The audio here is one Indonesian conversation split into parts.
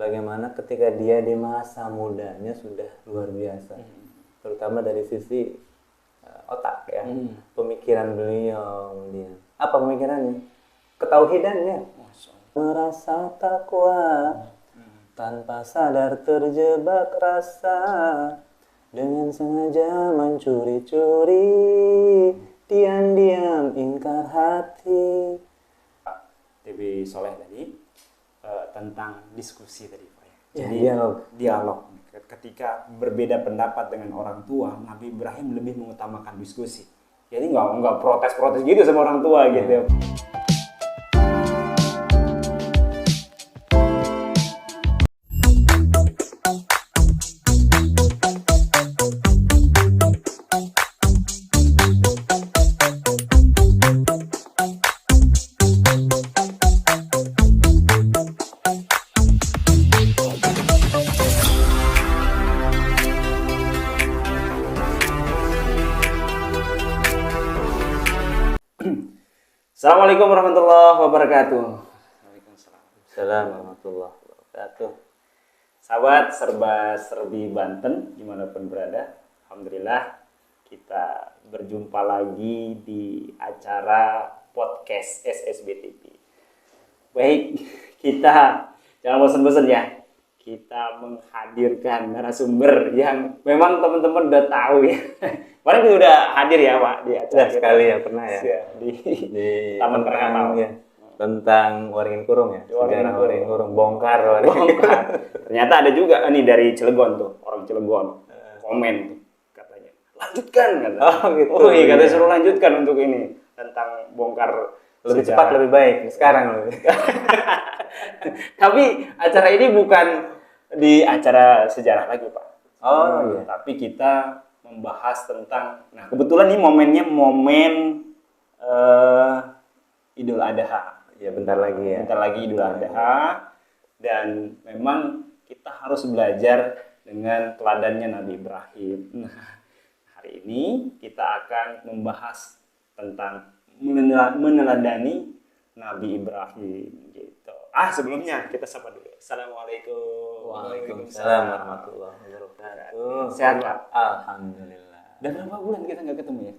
bagaimana ketika dia di masa mudanya sudah luar biasa, terutama dari sisi otak ya, pemikiran beliau kemudian. Apa pemikirannya? Ketauhidannya. Merasa takwa tanpa sadar terjebak rasa, dengan sengaja mencuri-curi, diam-diam ingkar hati. TB Soleh tadi tentang diskusi tadi Pak ya. Jadi dialog. Ketika berbeda pendapat dengan orang tua, Nabi Ibrahim lebih mengutamakan diskusi. Jadi nggak protes-protes gitu sama orang tua gitu ya. Assalamualaikum warahmatullahi wabarakatuh. Waalaikumsalam warahmatullahi wabarakatuh. Sahabat serba-serbi Banten, dimanapun berada, alhamdulillah kita berjumpa lagi di acara podcast SSB TV. Baik, kita jangan bosan-bosan ya. Kita menghadirkan narasumber yang memang teman-teman udah tahu ya. Kemarin kita udah hadir ya Pak di acara sekali ya, pernah ya di Taman Krakatau ya, tentang Waringin Kurung ya, sejarah Waringin Kurung, bongkar. Ternyata ada juga nih dari Cilegon tuh, orang Cilegon komen tuh katanya lanjutkan kata. Gitu. Iya katanya suruh lanjutkan untuk ini tentang bongkar lebih sejarah. cepat lebih baik sekarang lebih. Tapi acara ini bukan di acara sejarah lagi Pak. Iya. Tapi kita membahas tentang, nah kebetulan nih momennya momen Idul Adha. Ya bentar lagi ya. Bentar lagi Idul Adha, dan memang kita harus belajar dengan teladannya Nabi Ibrahim. Nah, hari ini kita akan membahas tentang meneladani Nabi Ibrahim gitu. Sebelumnya kita sapa dulu. Assalamualaikum. Waalaikumsalam warahmatullahi wabarakatuh. Sehat Pak? Alhamdulillah. Dan berapa bulan kita nggak ketemu ya?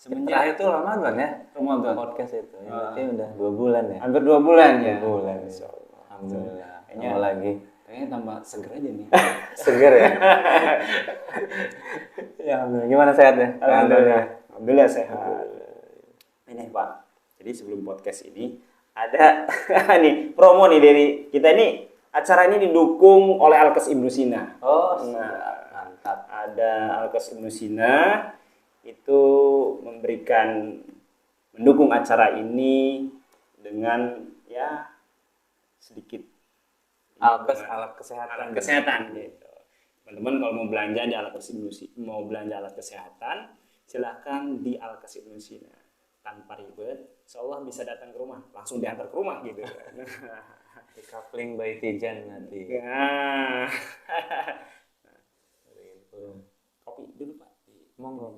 Terakhir itu Ramadan ya, Ramadan. podcast itu. Berarti udah 2 bulan ya. Hampir 2 bulan ya. 2 bulan. Insyaallah. Alhamdulillah. Kayaknya Mau lagi. Kayaknya tambah seger aja nih. Seger ya. Ya, alhamdulillah. Gimana sehatnya? Alhamdulillah sehat. Ini Pak. Jadi sebelum podcast ini ada nih promo nih dari kita ini. Acara ini didukung oleh Alkes Ibnu Sina. Mantap. Ada Alkes Ibnu Sina itu mendukung acara ini dengan ya sedikit Alkes alat kesehatan. Kesehatan gitu. Teman-teman kalau mau belanja di Alkes Ibnu Sina, mau belanja alat kesehatan, silahkan di Alkes Ibnu Sina. Tanpa ribet, insyaallah bisa datang ke rumah, langsung diantar ke rumah gitu. Di coupling by Tijan nanti. Nah. Kopi dulu Pak. Monggo.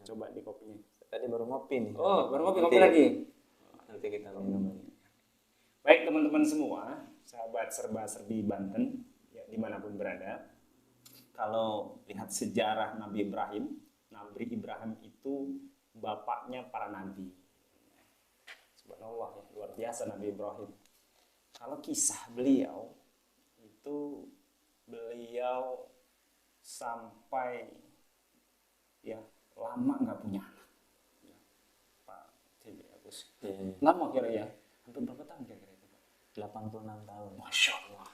Coba di kopinya. Tadi baru ngopi nih. Oh, baru ngopi lagi. Nanti kita minum lagi. Baik teman-teman semua, sahabat serba-serbi Banten, ya dimanapun berada. Kalau lihat sejarah Nabi Ibrahim itu bapaknya para nabi. Subhanallah ya, luar biasa Nabi Ibrahim. Kalau kisah beliau itu beliau sampai ya lama nggak punya anak. Ya, Pak Tibi Agus. Lama kira ya. Hampir berapa tahun kira-kira itu Pak? 86 tahun. Masya Allah,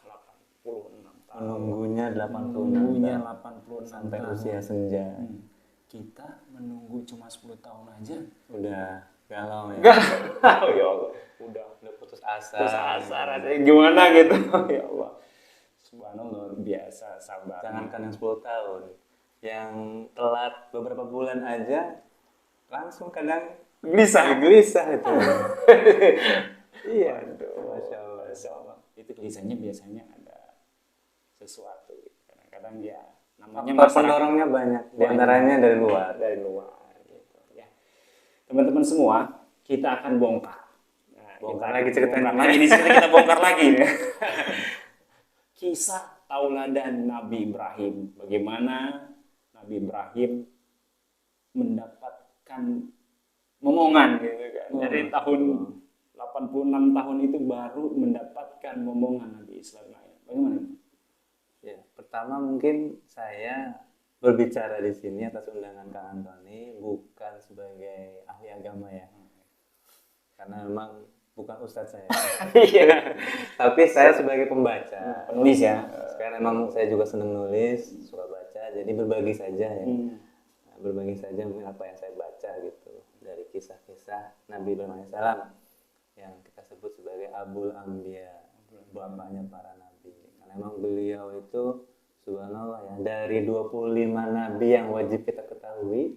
86 tahun. Menunggunya 86 sampai tahun. usia senja. Kita menunggu cuma 10 tahun aja. Udah galau ya. Galau ya Allah. Udah Putus asa. Rasanya gimana gitu. Ya Allah. Subhanallah, luar biasa sabar. Jangankan yang 10 tahun. Yang telat beberapa bulan aja langsung kadang gelisah itu. Iya, Masya Allah. Itu gelisahnya biasanya ada sesuatu. Kadang-kadang dia namanya pendorongnya banyak. Di antaranya dari luar. Gitu ya. Teman-teman semua, kita akan bongkar. Bongkar lagi ceritanya. Kita bongkar lagi. kisah tauladan Nabi Ibrahim. Bagaimana Nabi Ibrahim mendapatkan momongan gitu kan. Dari tahun 86 tahun itu baru mendapatkan momongan Nabi Ismail. Bagaimana? Ya, pertama mungkin saya berbicara di sini atas undangan Kang Antoni bukan sebagai ahli agama ya. Karena memang bukan ustadz saya. Iya. Tapi saya sebagai pembaca, Penulis ya. sekarang memang saya juga senang nulis, suka baca, jadi berbagi saja ya. Nah, berbagi saja mungkin apa yang saya baca gitu dari kisah-kisah Nabi Ibrahim AS yang kita sebut sebagai Abul Anbiya, bapaknya para nabi. Karena memang beliau itu subhanallah ya, dari 25 nabi yang wajib kita ketahui,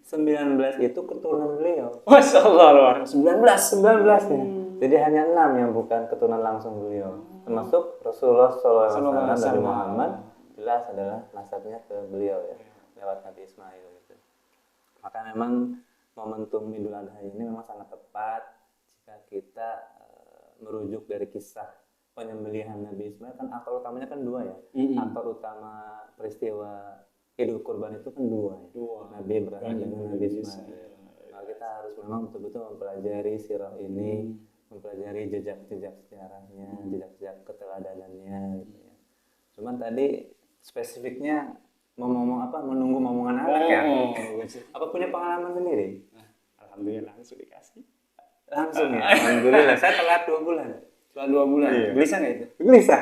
19 itu keturunan beliau. Masya Allah luar 19 19 ya. Jadi hanya 6 yang bukan keturunan langsung beliau. Termasuk Rasulullah SAW Nabi Muhammad jelas adalah nasabnya ke beliau ya, lewat Nabi Ismail gitu. Maka memang momentum Idul Adha ini memang sangat tepat jika kita merujuk dari kisah penyembelihan Nabi Ismail. Kan akal utamanya kan dua ya. Akal utama peristiwa Idul Kurban itu kan dua ya. Nabi Ibrahim dan Nabi Ismail. Nah, kita harus memang betul-betul mempelajari sirah ini, mempelajari jejak-jejak sejarahnya, jejak-jejak keteladanannya gitu ya. Cuman tadi spesifiknya menunggu momongan anak ya. Apa punya pengalaman sendiri? Alhamdulillah langsung dikasih. Langsung ya. Alhamdulillah saya telat 2 bulan. Setelah 2 bulan. Iya. Gelisah nggak itu? Gelisah.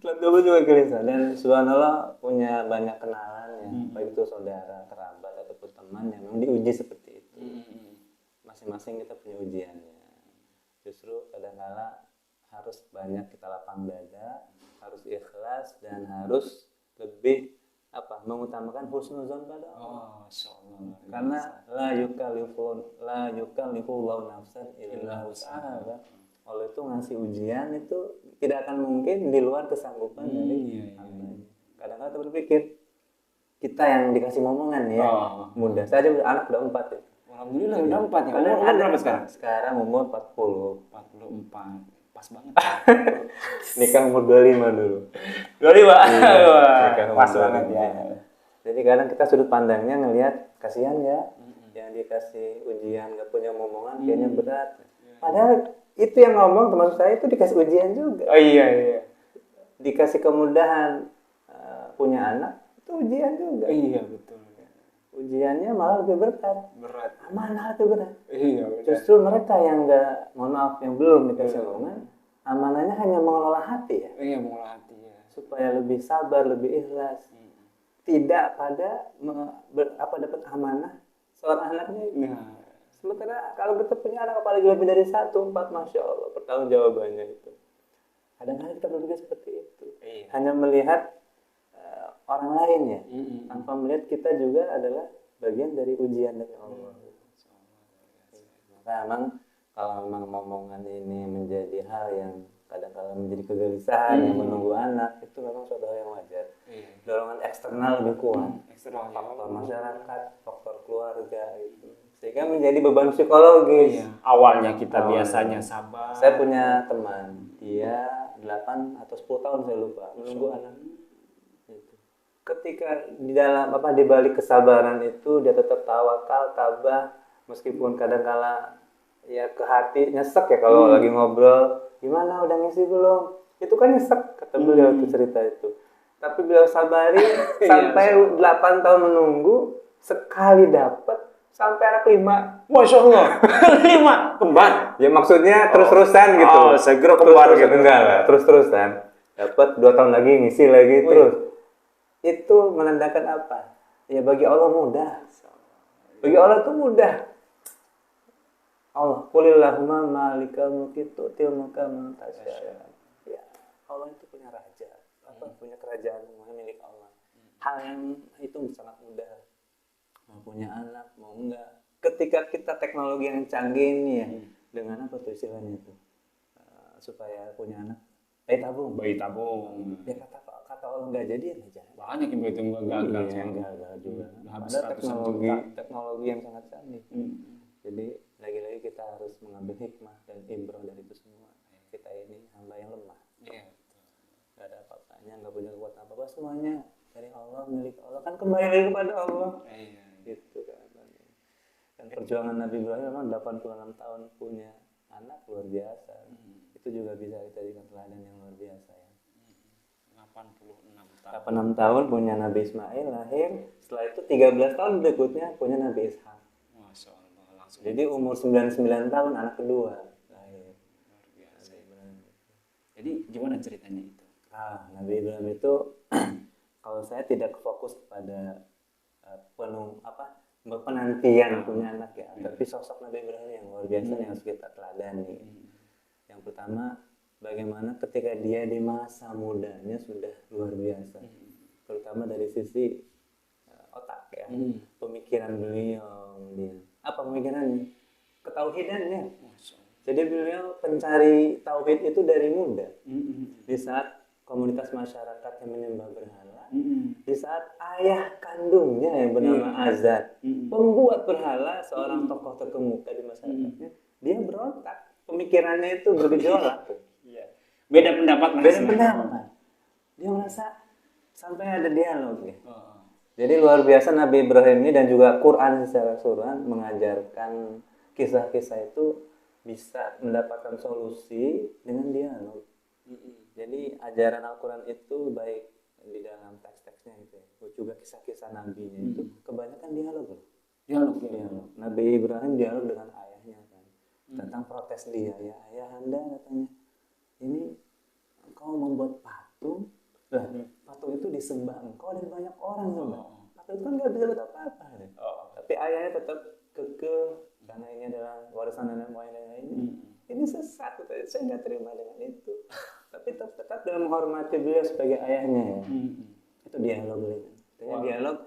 Telat 2 bulan juga gelisah. Dan subhanallah punya banyak kenalan ya, baik itu saudara, kerabat ataupun teman yang memang diuji seperti itu. Masing-masing kita punya ujiannya. Justru kadang-kala harus banyak kita lapang dada, harus ikhlas dan harus lebih mengutamakan husnuzon pada Allah. Karena la yukallifu nafsan illa wus'aha. Allah itu ngasih ujian itu tidak akan mungkin di luar kesanggupan dari hambanya. Kadang-kadang kita berpikir kita yang dikasih momongan ya, muda. Saya aja anak udah 4 ya. Alhamdulillah udah 4 ya. Umur Berapa sekarang? Sekarang umur 40. 44. Pas banget. Nikah umur 25 dulu. 25. Pas banget ya. Jadi kadang kita sudut pandangnya ngelihat kasihan ya, yang dikasih ujian gak punya momongan kayaknya berat. Padahal itu yang ngomong teman saya itu dikasih ujian juga. Oh iya. Dikasih kemudahan punya anak itu ujian juga. Iya betul. Ujiannya malah lebih berat. Amanah lebih berat. Iya betul. Justru mereka yang yang belum dikasih momongan, amanahnya hanya mengelola hati ya. Iya mengelola hati ya. Supaya lebih sabar, lebih ikhlas. Tidak pada dapat amanah seorang anaknya itu. Sementara kalau kita punya anak apalagi lebih dari 1, 4, masya Allah pertanggungjawabannya itu. Kadang-kadang kita berpikir seperti itu. Hanya melihat orang lain ya, tanpa melihat kita juga adalah bagian dari ujian dari Allah. Maka memang kalau memang momongan ini menjadi hal yang kadang-kadang menjadi kegelisahan yang menunggu anak, itu memang suatu hal yang wajar. Dorongan eksternal lebih kuat, faktor masyarakat, faktor keluarga itu, sehingga menjadi beban psikologis. Awalnya kita biasanya sabar. Saya punya teman, dia 8 atau 10 tahun saya lupa menunggu anak. Ketika di dalam di balik kesabaran itu dia tetap tawakal, tabah, meskipun kadang-kala ya ke hati nyesek ya kalau lagi ngobrol, gimana udah ngisi belum? Itu kan nyesek kata beliau itu cerita itu. Tapi beliau sabari sampai 8 tahun menunggu, sekali dapat sampai anak 5. Masya Allah. 5 kembar. Ya maksudnya terus-terusan gitu. Segera kembar gitu. Enggak lah, terus-terusan. Dapat 2 tahun lagi ngisi lagi terus. Itu menandakan apa? Ya bagi Allah mudah. Bagi Allah itu mudah. Allah qulillahumma malikal mulki tu'til mulka man tasya. Ya, Allah itu punya raja. Punya kerajaan semuanya milik Allah. Hal yang itu sangat mudah. Mau punya anak, mau enggak. Ketika kita teknologi yang canggih ini ya, dengan apa tuh istilahnya itu? Supaya punya anak, bayi tabung. Ya kata Allah nggak jadi ya nggak jadi. Banyak yang begitu gagal. Yang gagal juga. Habis Ada teknologi yang sangat canggih. Jadi lagi-lagi kita harus mengambil hikmah dan ibrah dari itu semua. Kita ini hamba yang lemah. semuanya dari Allah, milik Allah, kan kembali lagi kepada Allah. Gitu kan. Dan perjuangan Nabi Ibrahim memang 86 tahun punya anak luar biasa. Itu juga bisa kita jadikan teladan yang luar biasa ya. 86 tahun punya Nabi Ismail lahir, setelah itu 13 tahun berikutnya punya Nabi Ishak. Masya Allah, langsung. Jadi umur 99 tahun anak kedua lahir. Luar biasa. Jadi gimana ceritanya itu? Nabi Ibrahim itu kalau saya tidak fokus pada penantian punya anak ya, tapi sosok Nabi Ibrahim yang luar biasa yang harus kita teladani. Yang pertama, bagaimana ketika dia di masa mudanya sudah luar biasa, terutama dari sisi otak ya, pemikiran beliau, apa pemikirannya? Ketauhidannya. Jadi beliau pencari tauhid itu dari muda. Di saat komunitas masyarakat yang menyembah berhala, di saat ayah kandungnya yang bernama Azad, pembuat berhala, seorang tokoh terkemuka di masyarakatnya, dia berontak. Pemikirannya itu bergejolak. Beda pendapat. Dia merasa sampai ada dialog ya. Jadi luar biasa Nabi Ibrahim ini, dan juga Quran secara keseluruhan mengajarkan kisah-kisah itu bisa mendapatkan solusi dengan dialog. Jadi ajaran Al-Quran itu baik di dalam teks-teksnya gitu ya, juga kisah-kisah nabinya itu kebanyakan dialog. Nabi Ibrahim dialog dengan ayahnya kan, tentang protes dia, ya ayah anda katanya, ini engkau membuat patung, patung itu disembah engkau dan banyak orang sembah. Patung itu kan nggak bisa buat apa-apa. Tapi ayahnya tetap kekeh karena ini adalah warisan nenek moyang dan lainnya. Ini sesat, saya nggak terima dengan itu. Tapi tetap dalam menghormati beliau sebagai ayahnya ya. Itu dialog beliau. Dialog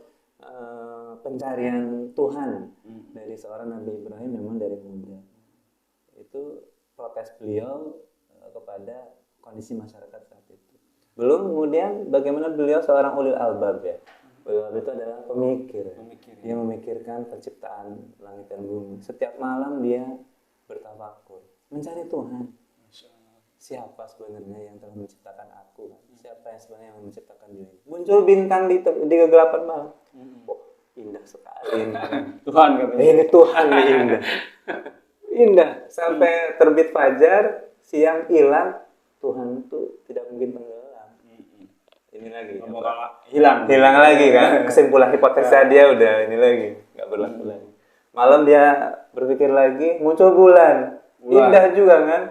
pencarian Tuhan dari seorang Nabi Ibrahim memang dari muda. Itu protes beliau kepada kondisi masyarakat saat itu. Belum kemudian bagaimana beliau seorang ulil albab ya. Ulil albab itu adalah pemikir. Dia memikirkan penciptaan langit dan bumi. Setiap malam dia bertafakur, mencari Tuhan. Siapa sebenarnya yang telah menciptakan aku? Siapa yang sebenarnya yang menciptakan diri? Muncul bintang di kegelapan malam. Indah sekali. Tuhan katanya. Ini Tuhan nih indah. Indah sampai terbit fajar, siang hilang, Tuhan itu tidak mungkin tenggelam. Ini lagi. Hilang lagi kan? Kesimpulan hipotesa dia udah ini lagi, nggak berlaku lagi. Malam dia berpikir lagi, muncul bulan. Indah juga kan?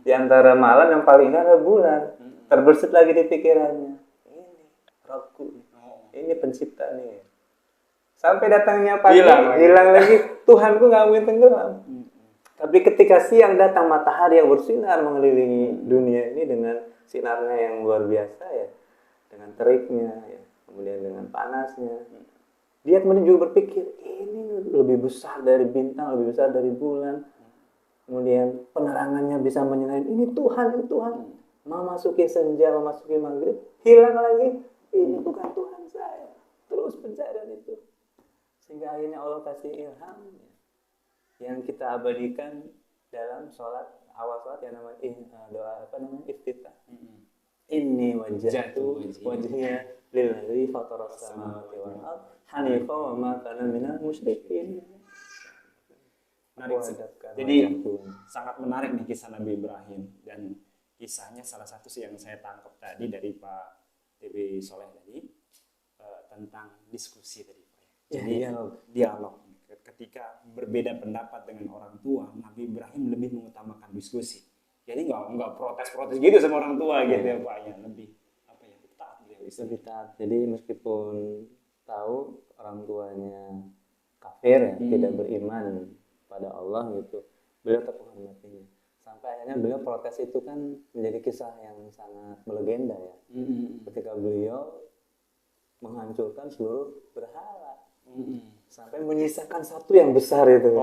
Di antara malam yang paling indah adalah bulan. Terbersit lagi di pikirannya. Ini Robku, ini pencipta nih. Sampai datangnya pagi, hilang lagi. Tuhanku nggak mungkin tenggelam. Tapi ketika siang datang matahari yang bersinar mengelilingi dunia ini dengan sinarnya yang luar biasa ya, dengan teriknya ya, kemudian dengan panasnya. Dia kemudian juga berpikir, ini lebih besar dari bintang, lebih besar dari bulan. Kemudian penerangannya bisa menyinari, ini Tuhan. Memasuki senja, memasuki maghrib, hilang lagi, ini bukan Tuhan saya. Terus pencarian itu. Sehingga akhirnya Allah kasih ilham yang kita abadikan dalam sholat, awal sholat yang namanya doa iftitah. Inni wajjahtu wajhiya lillazi fataras samawati wal ardh hanifan wa ma kana minal musyrikin. Jadi sangat menarik nih kisah Nabi Ibrahim, dan kisahnya salah satu sih yang saya tangkap tadi dari Pak TB Soleh tadi tentang diskusi tadi Pak. Jadi dialog. Ketika berbeda pendapat dengan orang tua, Nabi Ibrahim lebih mengutamakan diskusi. Jadi nggak protes-protes gitu sama orang tua gitu ya Pak, ya lebih taat beliau. Lebih taat. Jadi meskipun tahu orang tuanya kafir ya, tidak beriman pada Allah gitu, beliau tetap menghormatinya. Sampai akhirnya beliau protes itu kan menjadi kisah yang sangat melegenda ya. Ketika beliau menghancurkan seluruh berhala. Sampai menyisakan satu yang besar itu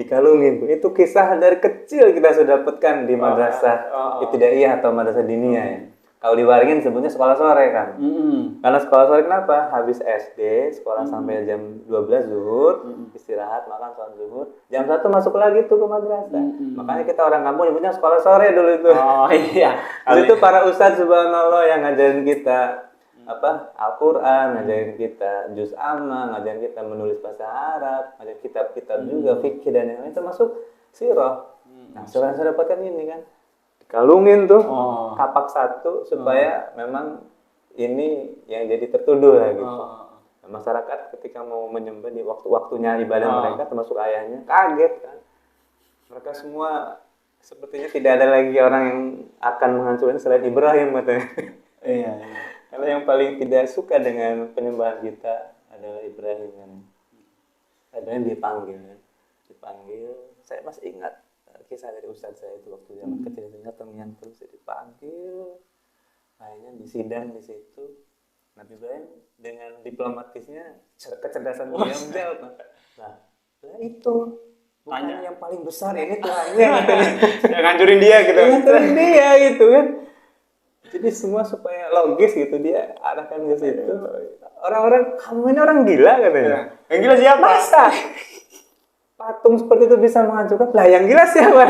dikalungin. Itu kisah dari kecil kita sudah dapatkan di madrasah ibtidaiyah atau madrasah diniyah ya. Kalau di Waringin sebutnya sekolah sore kan. Karena sekolah sore kenapa? Habis SD, sekolah sampai jam 12 zuhur, istirahat, makan, sholat zuhur. Jam 1 masuk lagi tuh ke madrasah. Makanya kita orang kampung nyebutnya sekolah sore dulu itu. Oh iya. Itu para ustadz subhanallah yang ngajarin kita Al-Quran, ngajarin kita juz amma, ngajarin kita menulis bahasa Arab, ngajarin kitab-kitab juga fikih dan yang lain termasuk sirah. Nah, sirah yang saya dapatkan ini kan dikalungin tuh kapak satu supaya memang ini yang jadi tertuduh lah gitu. Nah, masyarakat ketika mau menyembah di waktu-waktunya ibadah mereka termasuk ayahnya kaget kan. Mereka semua sepertinya tidak ada lagi orang yang akan menghancurkan selain Ibrahim katanya. Iya. Karena yang paling tidak suka dengan penyembahan kita adalah Ibrahim kan. Ibrahim dipanggil kan. Saya masih ingat kisah dari ustadz saya itu waktu zaman kecil, ingat teman terus dipanggil. Akhirnya disidang di situ. Nabi Ibrahim dengan diplomatisnya kecerdasan beliau menjawab. Nah itu bukan yang paling besar ini Tuhannya katanya. Yang ngancurin dia gitu. Ngancurin dia gitu kan. Jadi semua supaya logis gitu dia arahkan ke situ. Orang-orang, kamu ini orang gila katanya. Yang gila siapa? Masa patung seperti itu bisa menghancurkan? Lah yang gila siapa?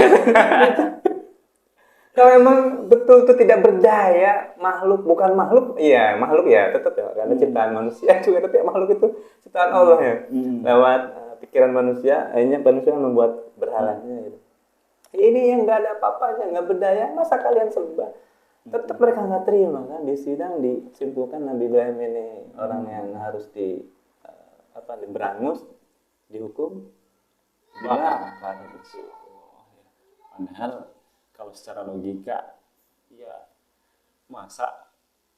Kalau emang betul itu tidak berdaya, bukan makhluk, iya makhluk ya tetap ya karena ciptaan manusia juga, tapi makhluk itu ciptaan Allah ya. Lewat pikiran manusia, akhirnya manusia membuat berhalanya gitu. Ini yang nggak ada apa-apanya, nggak berdaya, masa kalian sembah? Tetap mereka nggak terima kan. Di sidang disimpulkan Nabi Ibrahim ini orang yang harus diberangus, dihukum, bakar. Padahal kalau secara logika, ya masa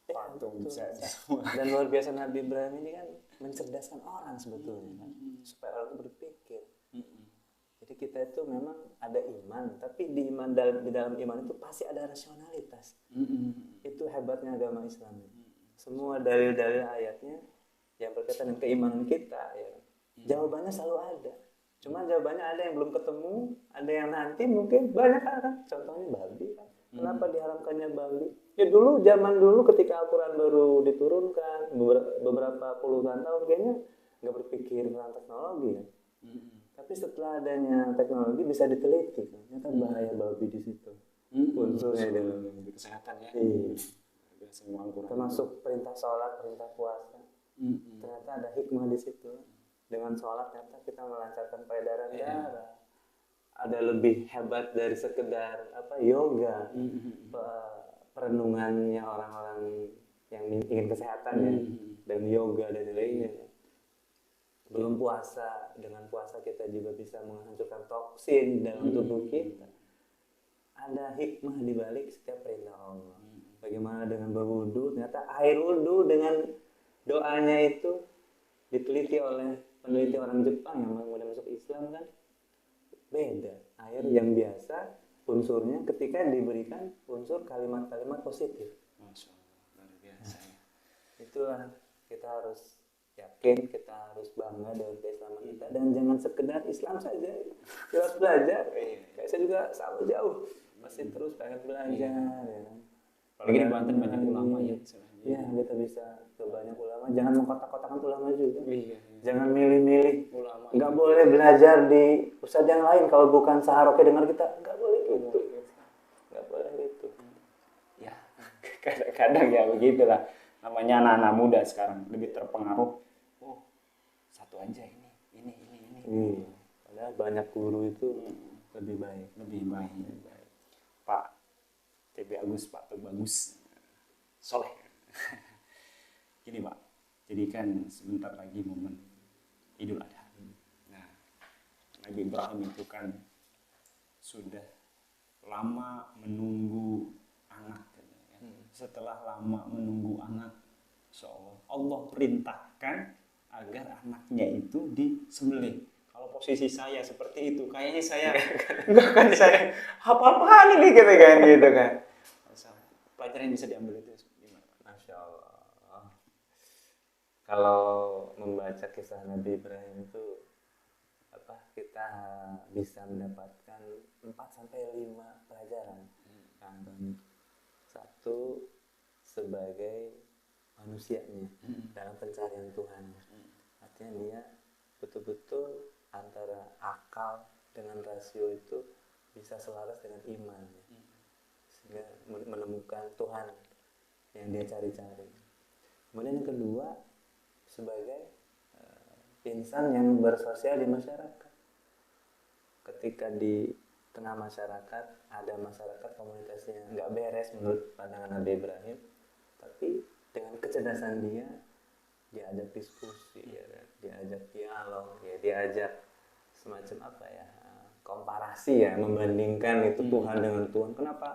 patung bisa semua. Dan luar biasa Nabi Ibrahim ini kan mencerdaskan orang sebetulnya kan, supaya orang berpikir. Jadi kita itu memang ada iman, tapi di dalam iman itu pasti ada rasionalitas. Itu hebatnya agama Islam. Semua dalil-dalil ayatnya yang berkaitan dengan keimanan kita, ya, jawabannya selalu ada. Cuma jawabannya ada yang belum ketemu, ada yang nanti mungkin banyak kan. Contohnya babi kan. Kenapa diharamkannya babi? Ya zaman dulu ketika Al-Quran baru diturunkan beberapa puluhan tahun kayaknya nggak berpikir tentang teknologi kan. Tapi setelah adanya teknologi bisa diteliti kan. Ternyata bahaya babi di situ. Unsurnya dalam kesehatan ya. Termasuk perintah sholat, perintah puasa. Ternyata ada hikmah di situ. Dengan sholat ternyata kita melancarkan peredaran darah. Ada lebih hebat dari sekedar yoga, perenungannya orang-orang yang ingin kesehatan ya, dan yoga dan lainnya. Belum puasa, dengan puasa kita juga bisa menghancurkan toksin dalam tubuh kita. Ada hikmah di balik setiap perintah Allah. Bagaimana dengan berwudu? Ternyata air wudu dengan doanya itu diteliti oleh peneliti orang Jepang yang kemudian masuk Islam kan beda. Air yang biasa unsurnya ketika diberikan unsur kalimat-kalimat positif. Masya Allah, luar biasa. Itulah kita harus yakin, kita harus bangga dengan keislaman kita dan jangan sekedar Islam saja. Kita harus belajar. Kayak saya juga selalu jauh, masih terus pengen belajar. Ya. Apalagi di Banten banyak ulama ya. Ya, kita bisa ke banyak ulama. Jangan mengkotak-kotakan ulama juga. Jangan milih-milih ulama. Nggak boleh belajar di ustadz yang lain kalau bukan saharoke dengar kita. Nggak boleh gitu. Nggak boleh gitu. Ya, kadang-kadang ya begitulah. Namanya anak-anak muda sekarang lebih terpengaruh. Oh, satu aja ini. Padahal banyak guru itu lebih baik. Pak TB Agus, Pak Teguh Bagus, soleh. Gini Pak, jadi kan sebentar lagi momen Idul Adha. Nah, Nabi Ibrahim itu kan sudah lama menunggu anak. Setelah lama menunggu anak, Allah perintahkan agar anaknya itu disembelih. Kalau posisi saya seperti itu, kayaknya saya enggak kan saya apa-apaan ini gitu kan. Pelajaran yang bisa diambil itu gimana? Masya Allah. Kalau membaca kisah Nabi Ibrahim itu kita bisa mendapatkan 4-5 pelajaran. Satu, sebagai manusianya dalam pencarian Tuhan. Artinya dia betul-betul antara akal dengan rasio itu bisa selaras dengan iman. Sehingga menemukan Tuhan yang dia cari-cari. Kemudian yang kedua, sebagai insan yang bersosial di masyarakat. Ketika di tengah masyarakat ada masyarakat komunitasnya nggak beres menurut pandangan Nabi Ibrahim, tapi dengan kecerdasan dia diajak diskusi, ya, diajak dialog, ya, diajak semacam apa ya, komparasi ya, membandingkan itu Tuhan dengan Tuhan. Kenapa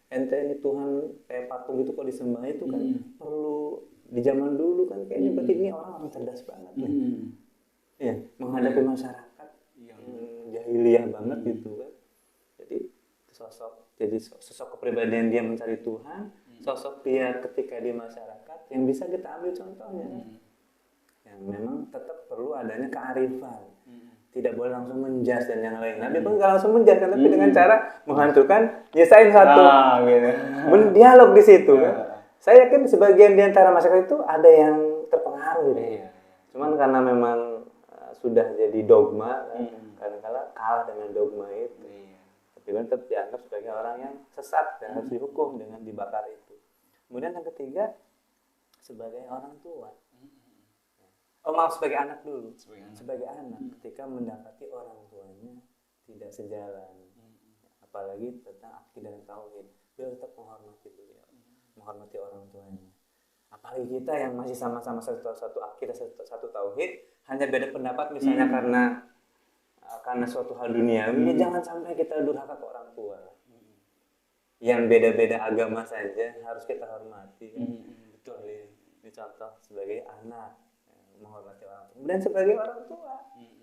ente ini Tuhan kayak patung itu kok disembah, itu kan perlu di zaman dulu kan kayaknya berarti ini orang cerdas banget nih. Ya, menghadapi masyarakat yang jahiliyah banget gitu kan. Jadi sosok kepribadian dia mencari Tuhan, sosok dia ketika di masyarakat yang bisa kita ambil contohnya. Yang memang tetap perlu adanya kearifan. Tidak boleh langsung menjas dan yang lain. Nabi pun nggak langsung menjas, tapi dengan cara menghancurkan, nyesain satu, gitu. Mendialog di situ. Kan? Saya yakin sebagian di antara masyarakat itu ada yang terpengaruh. Gitu. Cuman karena memang sudah jadi dogma, kadang-kadang kalah dengan dogma itu. Tapi tetap dianggap sebagai orang yang sesat dan harus dihukum dengan dibakar itu. Kemudian yang ketiga, sebagai orang tua. Sebagai anak dulu. Sebagai anak, ketika mendapati orang tuanya tidak sejalan, apalagi tentang akidah dan tauhid, beliau tetap menghormati beliau, menghormati orang tuanya. Apalagi kita yang masih sama-sama satu akidah, satu tauhid, hanya beda pendapat misalnya karena suatu hal duniawi, jangan sampai kita durhaka ke orang tua. Yang beda-beda agama saja harus kita hormati. Betul. Ini contoh sebagai anak, menghormati orang tua. Kemudian sebagai orang tua,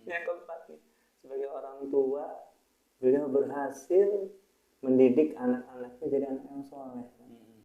yang keempat nih, sebagai orang tua, beliau berhasil mendidik anak-anaknya jadi anak yang soleh.